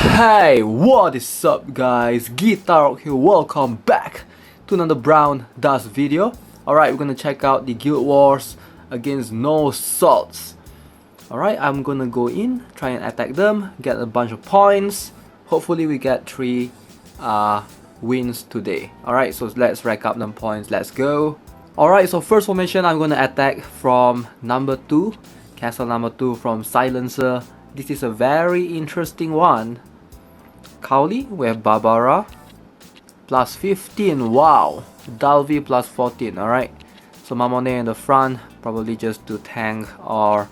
Hey, what is up guys? GuitarRock here, welcome back to another Brown Dust video. Alright, we're gonna check out the Guild Wars against No Salts. Alright, I'm gonna go in, try and attack them, get a bunch of points. Hopefully we get 3 wins today. Alright, so let's rack up them points, let's go. Alright, so first formation I'm gonna attack from number 2, castle number 2 from Silencer. This is a very interesting one. Cowley, we have Barbara, plus 15, wow. Dalvi plus 14, alright. So Mamone in the front, probably just to tank or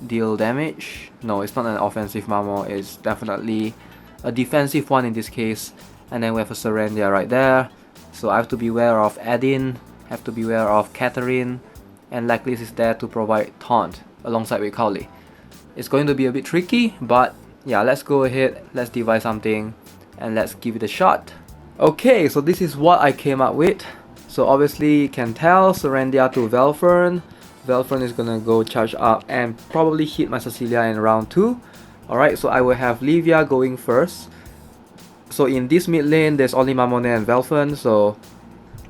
deal damage. No, it's not an offensive Mamo, it's definitely a defensive one in this case. And then we have a Serendia right there. So I have to beware of Adin, have to beware of Catherine, and Lacklist is there to provide taunt alongside with Cowley. It's going to be a bit tricky, but yeah, let's go ahead, let's devise something and let's give it a shot. Okay, so this is what I came up with. So obviously you can tell, Serendia to Velfern. Velfern is gonna go charge up and probably hit my Cecilia in round 2. Alright, so I will have Livia going first. So in this mid lane, there's only Mamone and Velfern, so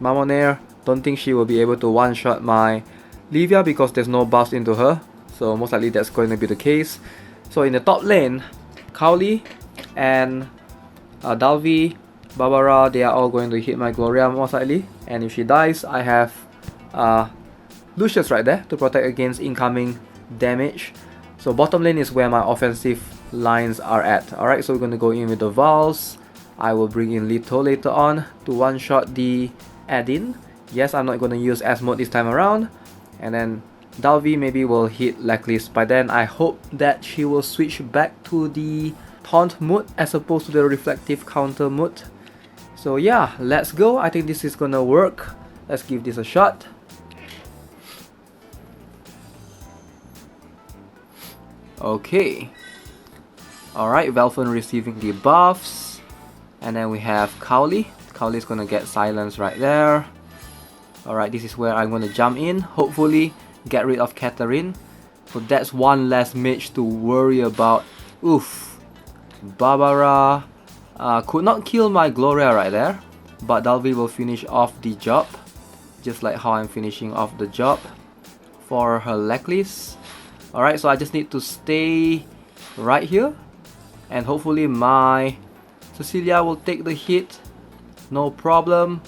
Mamone, don't think she will be able to one-shot my Livia because there's no buffs into her. So most likely that's going to be the case. So in the top lane, Cowley and Dalvi, Barbara, they are all going to hit my Gloria most likely. And if she dies, I have Lucius right there to protect against incoming damage. So bottom lane is where my offensive lines are at. Alright, so we're going to go in with the Vals. I will bring in Leto later on to one-shot the Adin. Yes, I'm not going to use S mode this time around. And then Dalvi maybe will hit Lacklist. By then I hope that she will switch back to the taunt mode as opposed to the reflective counter mode. So yeah, let's go. I think this is gonna work. Let's give this a shot. Okay. Alright, Velfern receiving the buffs. And then we have Cowley. Cowley is gonna get silence right there. Alright, this is where I'm gonna jump in. Hopefully get rid of Catherine. So that's one less mage to worry about. Oof. Barbara could not kill my Gloria right there, but Dalvi will finish off the job, just like how I'm finishing off the job for her Lacklist. Alright, so I just need to stay right here, and hopefully my Cecilia will take the hit. No problem.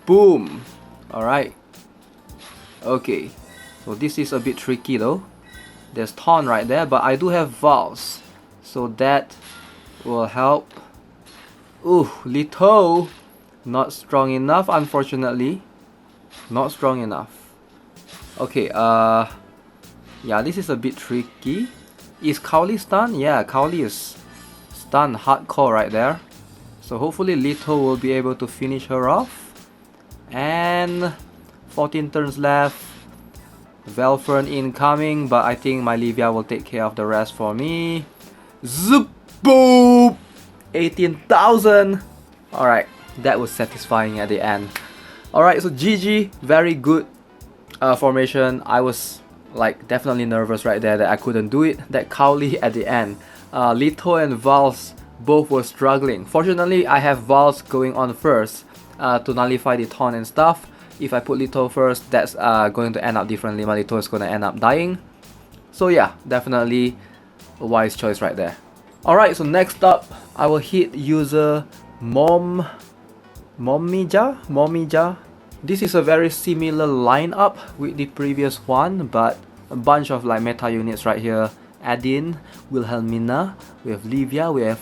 Boom. Alright. Okay. So this is a bit tricky though. There's taunt right there, but I do have Vals, so that will help. Ooh, Leto, not strong enough, unfortunately. Not strong enough. Okay, yeah, this is a bit tricky. Is Cowley stunned? Yeah, Cowley is stunned hardcore right there. So hopefully Leto will be able to finish her off. And 14 turns left. Velfern incoming, but I think my Livia will take care of the rest for me. Zoop! Boop! 18,000! Alright, that was satisfying at the end. Alright, so GG, very good formation. I was like definitely nervous right there that I couldn't do it. That Cowley at the end. Leto and Vals both were struggling. Fortunately, I have Vals going on first to nullify the taunt and stuff. If I put Leto first, that's going to end up differently. My Leto is going to end up dying. So yeah, definitely a wise choice right there. Alright, so next up, I will hit user Momija. This is a very similar lineup with the previous one, but a bunch of like meta units right here. Adin, Wilhelmina, we have Livia, we have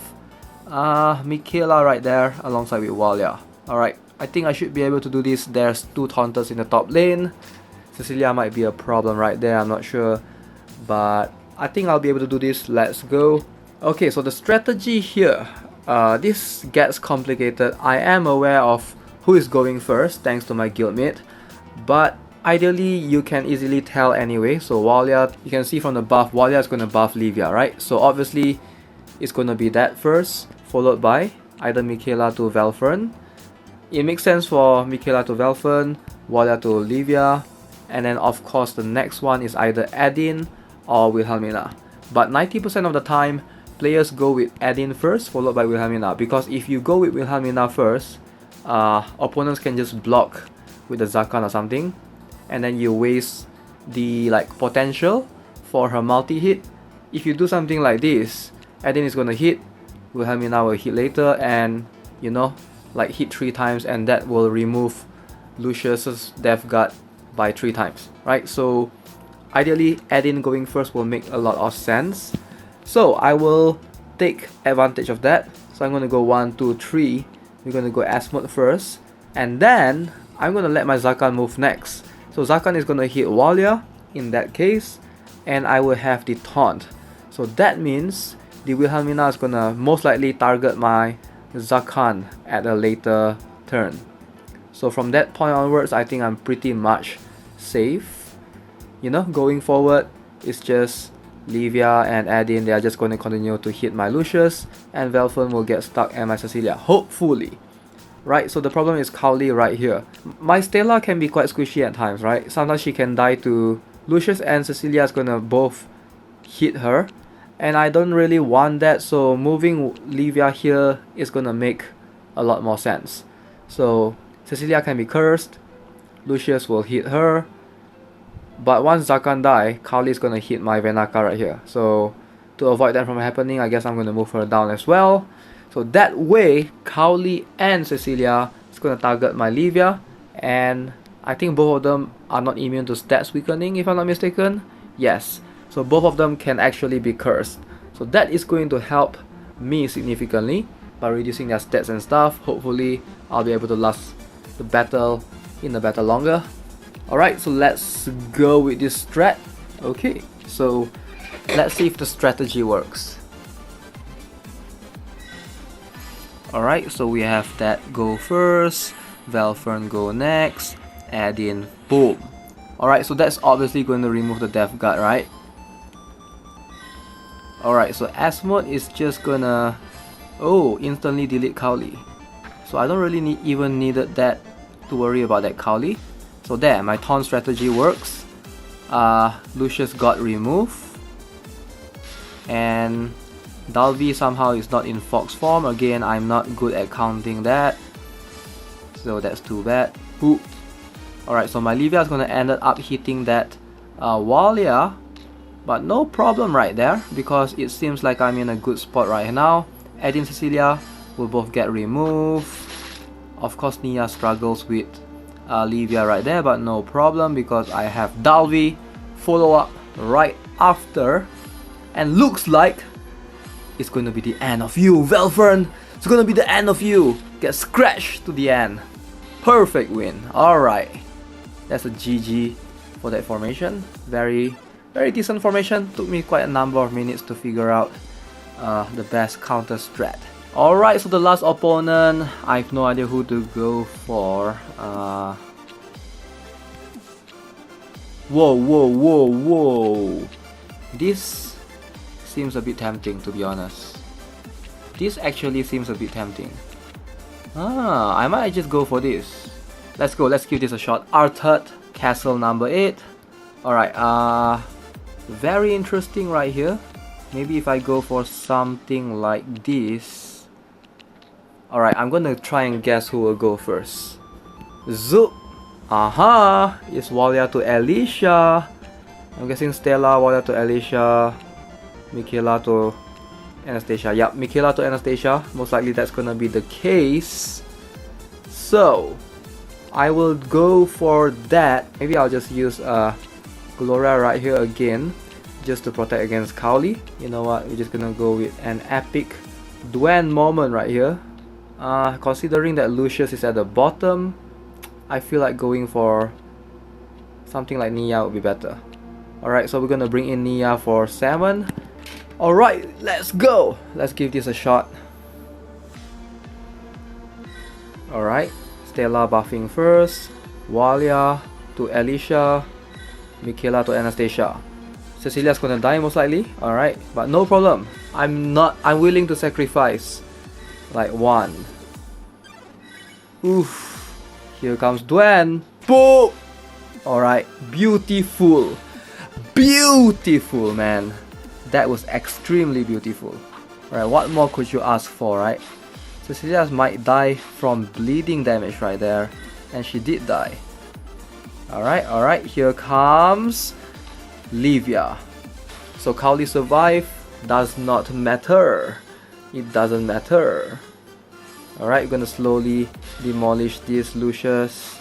Michaela right there alongside with Walia. Alright. I think I should be able to do this. There's 2 taunters in the top lane. Cecilia might be a problem right there, I'm not sure. But I think I'll be able to do this. Let's go. Okay, so the strategy here. This gets complicated. I am aware of who is going first thanks to my guildmate. But ideally, you can easily tell anyway. So Walia, you can see from the buff, Walia is going to buff Livia, right? So obviously, it's going to be that first, followed by either Michaela to Velfern. It makes sense for Michaela to Velfern, Walia to Livia, and then of course the next one is either Adin or Wilhelmina. But 90% of the time, players go with Edin first, followed by Wilhelmina. Because if you go with Wilhelmina first, opponents can just block with the Zakan or something, and then you waste the potential for her multi-hit. If you do something like this, Edin is gonna hit, Wilhelmina will hit later, and you know, hit 3 times, and that will remove Lucius's Death Guard by 3 times, right? So ideally, Edin going first will make a lot of sense. So I will take advantage of that. So I'm gonna go 1, 2, 3. We're gonna go Asmod first, and then I'm gonna let my Zakan move next. So Zakan is gonna hit Walia in that case, and I will have the taunt. So that means the Wilhelmina is gonna most likely target my Zakan at a later turn. So from that point onwards, I think I'm pretty much safe. You know, going forward, it's just Livia and Edin. They are just going to continue to hit my Lucius, and Velfern will get stuck at my Cecilia, hopefully. Right, so the problem is Cowley right here. My Stella can be quite squishy at times, right? Sometimes she can die to Lucius, and Cecilia is gonna both hit her, and I don't really want that, so moving Livia here is gonna make a lot more sense. So Cecilia can be cursed, Lucius will hit her, but once Zakan die, Cowley is gonna hit my Venaka right here. So to avoid that from happening, I guess I'm gonna move her down as well. So that way, Cowley and Cecilia is gonna target my Livia, and I think both of them are not immune to stats weakening, if I'm not mistaken. Yes, so both of them can actually be cursed. So that is going to help me significantly by reducing their stats and stuff. Hopefully, I'll be able to last the battle longer. Alright, so let's go with this strat. Okay, so let's see if the strategy works. Alright, so we have that go first, Velfern go next, Edin, boom. Alright, so that's obviously going to remove the Death Guard, right? Alright, so Asmod is just gonna instantly delete Cowley. So I don't really even needed that to worry about that Cowley. So there, my taunt strategy works. Lucius got removed, and Dalvi somehow is not in Fox form. Again, I'm not good at counting that, so that's too bad. Ooh. Alright, so my Livia is gonna end up hitting that Walia, but no problem right there, because it seems like I'm in a good spot right now. Edin and Cecilia will both get removed. Of course, Nia struggles with Livia right there, but no problem because I have Dalvi follow up right after, and looks like it's going to be the end of you, Velfern. It's going to be the end of you. Get scratched to the end. Perfect win. Alright, that's a GG for that formation. Very decent formation. Took me quite a number of minutes to figure out the best counter strat. Alright, so the last opponent, I have no idea who to go for. Whoa. This seems a bit tempting, to be honest. This actually seems a bit tempting. I might just go for this. Let's go, let's give this a shot. Arthur, Castle number 8. Alright, very interesting right here. Maybe if I go for something like this. Alright, I'm gonna try and guess who will go first. Zoop! Aha! It's Walia to Alicia. I'm guessing Stella, Walia to Alicia, Michaela to Anastasia. Yep, Michaela to Anastasia. Most likely that's gonna be the case. So, I will go for that. Maybe I'll just use Gloria right here again, just to protect against Cowley. You know what, we're just gonna go with an epic Dwen moment right here. Considering that Lucius is at the bottom, I feel like going for something like Nia would be better. Alright, so we're gonna bring in Nia for 7. Alright, let's go! Let's give this a shot. Alright, Stella buffing first, Walia to Alicia, Michaela to Anastasia. Cecilia's gonna die most likely, alright, but no problem. I'm willing to sacrifice like 1. Oof. Here comes Dwen. Boom! Alright, beautiful. Beautiful, man. That was extremely beautiful. Alright, what more could you ask for, right? Cecilia might die from bleeding damage right there. And she did die. Alright, here comes Livia. So Cowley survive does not matter. It doesn't matter. Alright, we're gonna slowly demolish this Lucius.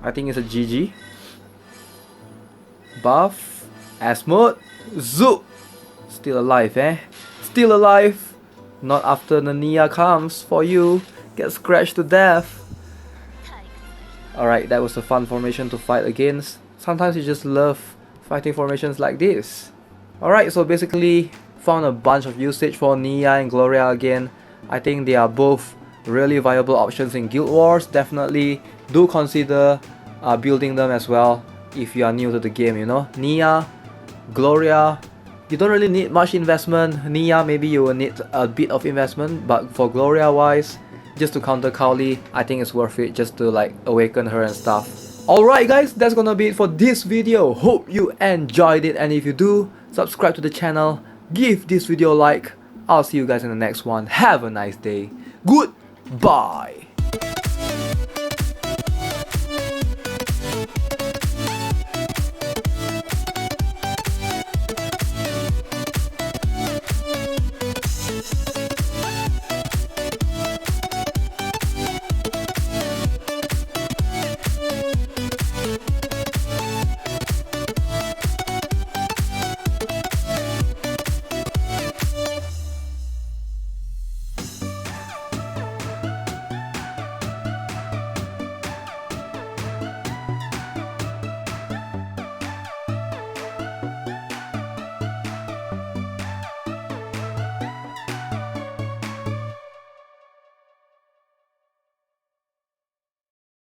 I think it's a GG. Buff, Asmode, Zoop. Still alive, eh? Still alive. Not after the Nia comes for you. Get scratched to death. Alright, that was a fun formation to fight against. Sometimes you just love fighting formations like this. Alright, so basically found a bunch of usage for Nia and Gloria again. I think they are both really viable options in Guild Wars. Definitely do consider building them as well if you are new to the game, you know. Nia, Gloria, you don't really need much investment. Nia, maybe you will need a bit of investment, but for Gloria wise, just to counter Cowley, I think it's worth it just to like awaken her and stuff. Alright guys, that's gonna be it for this video. Hope you enjoyed it, and if you do, subscribe to the channel, give this video a like. I'll see you guys in the next one. Have a nice day. Goodbye.